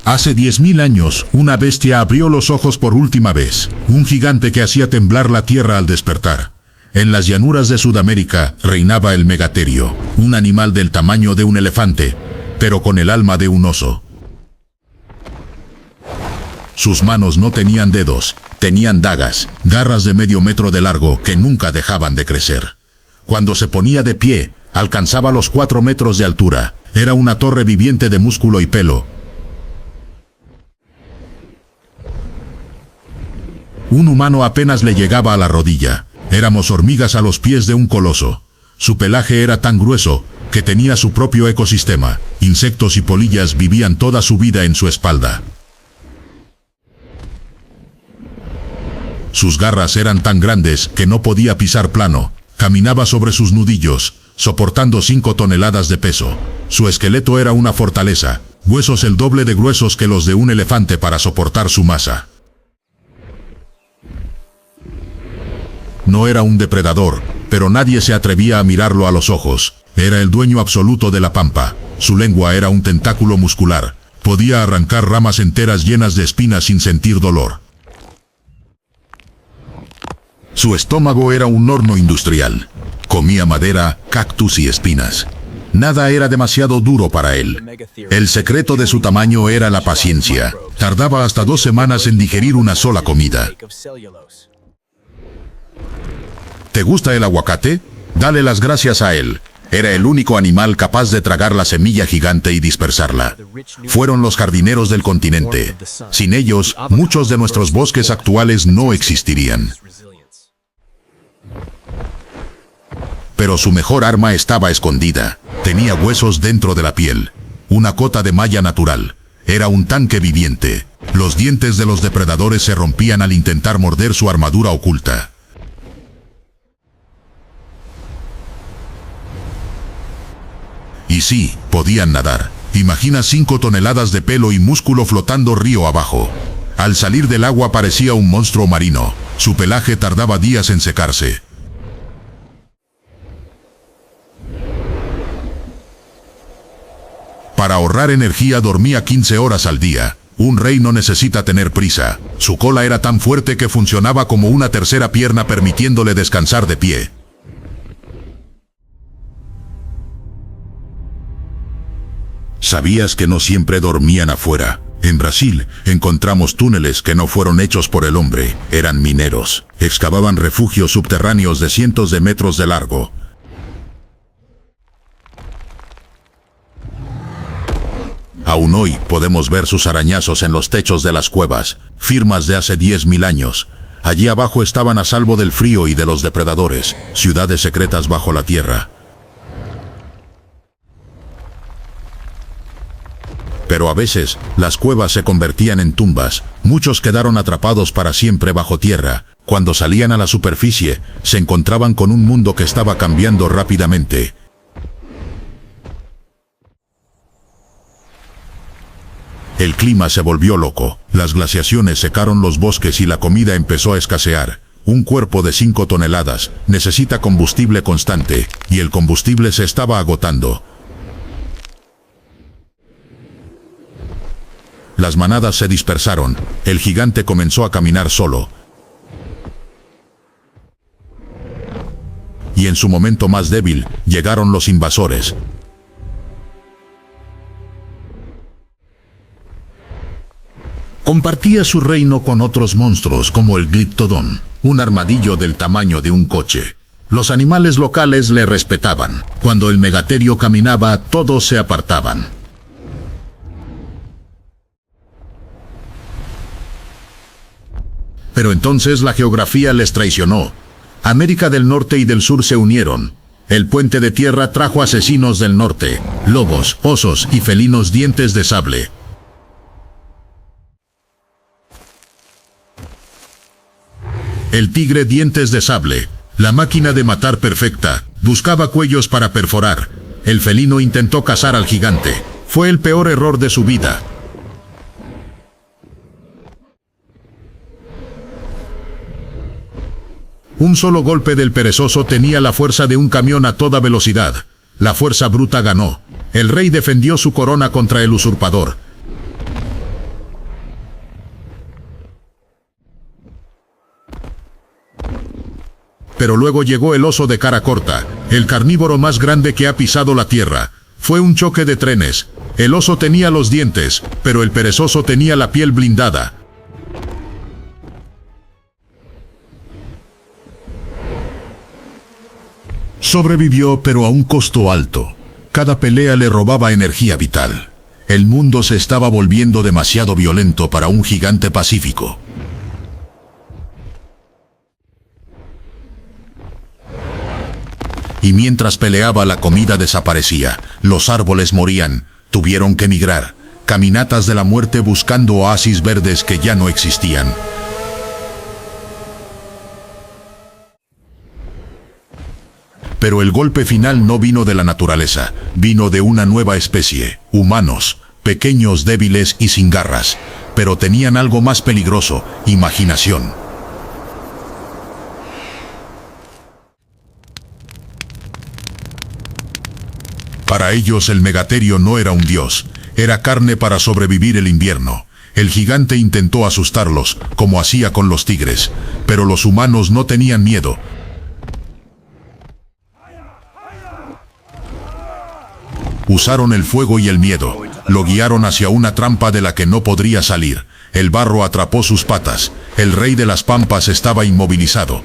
Hace 10.000 años, una bestia abrió los ojos por última vez. Un gigante que hacía temblar la tierra al despertar. En las llanuras de Sudamérica reinaba el megaterio, un animal del tamaño de un elefante, pero con el alma de un oso. Sus manos no tenían dedos, tenían dagas, garras de medio metro de largo que nunca dejaban de crecer. Cuando se ponía de pie, alcanzaba los 4 metros de altura. Era una torre viviente de músculo y pelo. Un humano apenas le llegaba a la rodilla. Éramos hormigas a los pies de un coloso. Su pelaje era tan grueso que tenía su propio ecosistema. Insectos y polillas vivían toda su vida en su espalda. Sus garras eran tan grandes que no podía pisar plano. Caminaba sobre sus nudillos, soportando 5 toneladas de peso. Su esqueleto era una fortaleza, huesos el doble de gruesos que los de un elefante para soportar su masa. No era un depredador, pero nadie se atrevía a mirarlo a los ojos. Era el dueño absoluto de la pampa. Su lengua era un tentáculo muscular. Podía arrancar ramas enteras llenas de espinas sin sentir dolor. Su estómago era un horno industrial. Comía madera, cactus y espinas. Nada era demasiado duro para él. El secreto de su tamaño era la paciencia. Tardaba hasta 2 semanas en digerir una sola comida. ¿Te gusta el aguacate? Dale las gracias a él. Era el único animal capaz de tragar la semilla gigante y dispersarla. Fueron los jardineros del continente. Sin ellos, muchos de nuestros bosques actuales no existirían. Pero su mejor arma estaba escondida. Tenía huesos dentro de la piel. Una cota de malla natural. Era un tanque viviente. Los dientes de los depredadores se rompían al intentar morder su armadura oculta. Y sí, podían nadar. Imagina 5 toneladas de pelo y músculo flotando río abajo. Al salir del agua parecía un monstruo marino. Su pelaje tardaba días en secarse. Para ahorrar energía dormía 15 horas al día. Un rey no necesita tener prisa. Su cola era tan fuerte que funcionaba como una tercera pierna permitiéndole descansar de pie. ¿Sabías que no siempre dormían afuera? En Brasil, encontramos túneles que no fueron hechos por el hombre. Eran mineros. Excavaban refugios subterráneos de cientos de metros de largo. Aún hoy podemos ver sus arañazos en los techos de las cuevas, firmas de hace 10.000 años. Allí abajo estaban a salvo del frío y de los depredadores, ciudades secretas bajo la tierra. Pero a veces, las cuevas se convertían en tumbas. Muchos quedaron atrapados para siempre bajo tierra. Cuando salían a la superficie, se encontraban con un mundo que estaba cambiando rápidamente. El clima se volvió loco. Las glaciaciones secaron los bosques y la comida empezó a escasear. Un cuerpo de 5 toneladas necesita combustible constante, y el combustible se estaba agotando. Las manadas se dispersaron. El gigante comenzó a caminar solo. Y en su momento más débil, llegaron los invasores. Compartía su reino con otros monstruos como el gliptodón, un armadillo del tamaño de un coche. Los animales locales le respetaban. Cuando el megaterio caminaba, todos se apartaban. Pero entonces la geografía les traicionó. América del Norte y del Sur se unieron. El puente de tierra trajo asesinos del norte, lobos, osos y felinos dientes de sable. El tigre dientes de sable, la máquina de matar perfecta, buscaba cuellos para perforar. El felino intentó cazar al gigante. Fue el peor error de su vida. Un solo golpe del perezoso tenía la fuerza de un camión a toda velocidad. La fuerza bruta ganó. El rey defendió su corona contra el usurpador. Pero luego llegó el oso de cara corta, el carnívoro más grande que ha pisado la tierra. Fue un choque de trenes. El oso tenía los dientes, pero el perezoso tenía la piel blindada. Sobrevivió, pero a un costo alto. Cada pelea le robaba energía vital. El mundo se estaba volviendo demasiado violento para un gigante pacífico. Y mientras peleaba, la comida desaparecía, los árboles morían, tuvieron que migrar, caminatas de la muerte buscando oasis verdes que ya no existían. Pero el golpe final no vino de la naturaleza, vino de una nueva especie, humanos, pequeños, débiles y sin garras, pero tenían algo más peligroso: imaginación. Para ellos el megaterio no era un dios, era carne para sobrevivir el invierno. El gigante intentó asustarlos, como hacía con los tigres, pero los humanos no tenían miedo. Usaron el fuego y el miedo, lo guiaron hacia una trampa de la que no podría salir. El barro atrapó sus patas, el rey de las pampas estaba inmovilizado.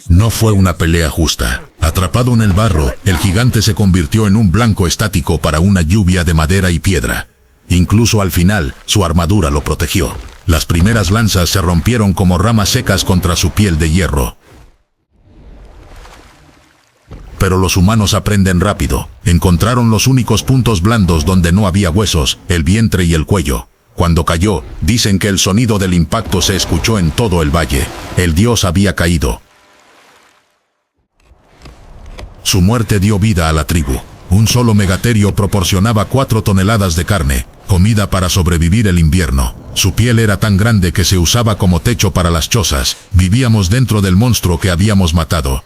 No fue una pelea justa. Atrapado en el barro, el gigante se convirtió en un blanco estático para una lluvia de madera y piedra. Incluso al final, su armadura lo protegió. Las primeras lanzas se rompieron como ramas secas contra su piel de hierro. Pero los humanos aprenden rápido. Encontraron los únicos puntos blandos donde no había huesos: el vientre y el cuello. Cuando cayó, dicen que el sonido del impacto se escuchó en todo el valle. El dios había caído. Su muerte dio vida a la tribu. Un solo megaterio proporcionaba 4 toneladas de carne, comida para sobrevivir el invierno. Su piel era tan grande que se usaba como techo para las chozas. Vivíamos dentro del monstruo que habíamos matado.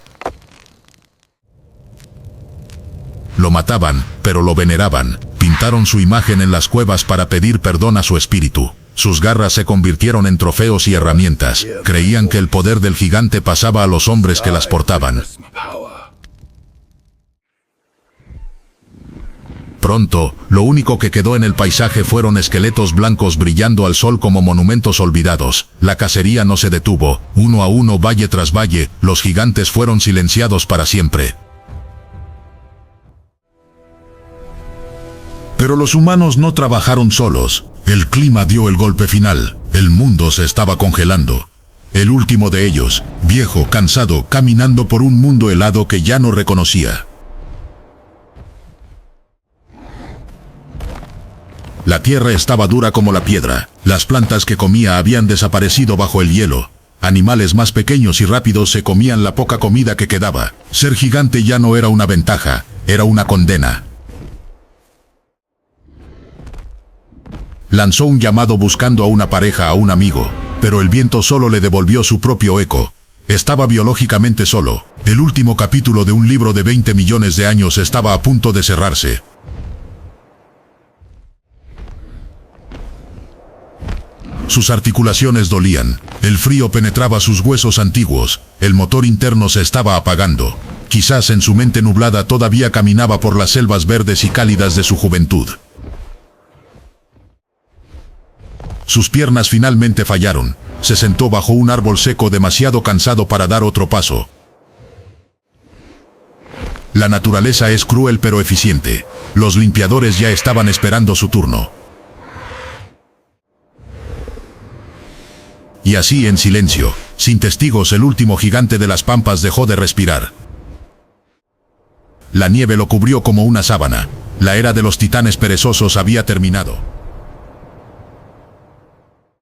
Lo mataban, pero lo veneraban. Pintaron su imagen en las cuevas para pedir perdón a su espíritu. Sus garras se convirtieron en trofeos y herramientas. Creían que el poder del gigante pasaba a los hombres que las portaban. Pronto, lo único que quedó en el paisaje fueron esqueletos blancos brillando al sol como monumentos olvidados. La cacería no se detuvo. Uno a uno, valle tras valle, los gigantes fueron silenciados para siempre. Pero los humanos no trabajaron solos. El clima dio el golpe final. El mundo se estaba congelando. El último de ellos, viejo, cansado, caminando por un mundo helado que ya no reconocía. La tierra estaba dura como la piedra. Las plantas que comía habían desaparecido bajo el hielo. Animales más pequeños y rápidos se comían la poca comida que quedaba. Ser gigante ya no era una ventaja, era una condena. Lanzó un llamado buscando a una pareja, a un amigo, pero el viento solo le devolvió su propio eco. Estaba biológicamente solo. El último capítulo de un libro de 20 millones de años estaba a punto de cerrarse. Sus articulaciones dolían, el frío penetraba sus huesos antiguos, el motor interno se estaba apagando. Quizás en su mente nublada todavía caminaba por las selvas verdes y cálidas de su juventud. Sus piernas finalmente fallaron. Se sentó bajo un árbol seco, demasiado cansado para dar otro paso. La naturaleza es cruel pero eficiente. Los limpiadores ya estaban esperando su turno. Y así, en silencio, sin testigos, el último gigante de las pampas dejó de respirar. La nieve lo cubrió como una sábana. La era de los titanes perezosos había terminado.